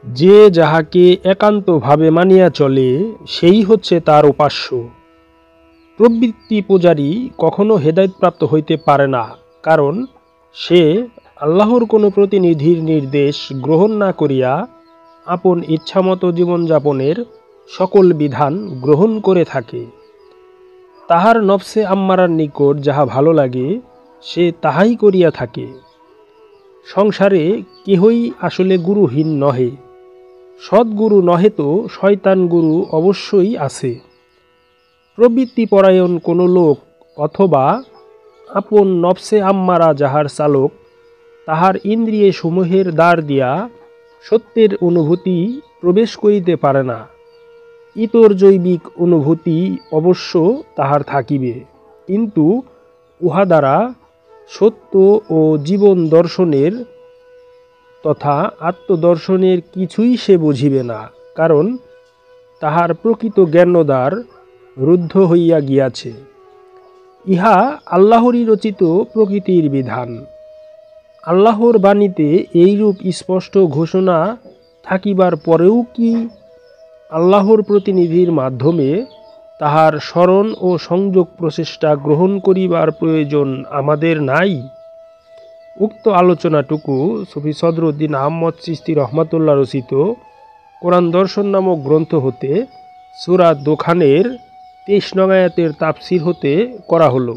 যে যাহাকে একান্তভাবে মানিয়া চলে সেই হচ্ছে তার উপাস্য। প্রবৃত্তি পূজারী কখনো হেদায়েতপ্রাপ্ত হইতে পারে না, কারণ সে আল্লাহর কোনো প্রতিনিধির নির্দেশ গ্রহণ না করিয়া আপন ইচ্ছামতো জীবনযাপনের সকল বিধান গ্রহণ করে থাকে। তাহার নফসে আম্মারার নিকট যাহা ভালো লাগে সে তাহাই করিয়া থাকে। সংসারে কেহই আসলে গুরুহীন নহে। সদ্গুরু নহে তো শয়তান গুরু অবশ্যই আছে। প্রবৃত্তিপরায়ণ কোনো লোক অথবা আপন নফসে আম্মারা যাহার চালক, তাহার ইন্দ্রিয় সমূহের দ্বার দিয়া সত্যের অনুভূতি প্রবেশ করিতে পারে না। ইতর জৈবিক অনুভূতি অবশ্য তাহার থাকিবে, কিন্তু উহা দ্বারা সত্য ও জীবন দর্শনের তথা আত্মদর্শনের কিছুই সে বুঝিবে না, কারণ তাহার প্রকৃত জ্ঞানোদ্বার রুদ্ধ হইয়া গিয়াছে। ইহা আল্লাহরই রচিত প্রকৃতির বিধান। আল্লাহর বাণীতে এইরূপ স্পষ্ট ঘোষণা থাকিবার পরেও কি আল্লাহর প্রতিনিধির মাধ্যমে তাহার স্মরণ ও সংযোগ প্রচেষ্টা গ্রহণ করিবার প্রয়োজন আমাদের নাই? উক্ত আলোচনাটুকু সুফি সদরুদ্দীন আহমদ চিশতি রহমাতুল্লাহ রচিত কোরআন দর্শন নামক গ্রন্থ হতে সূরা দোখানের 23 নং আয়াতের তাফসির হতে করা হলো।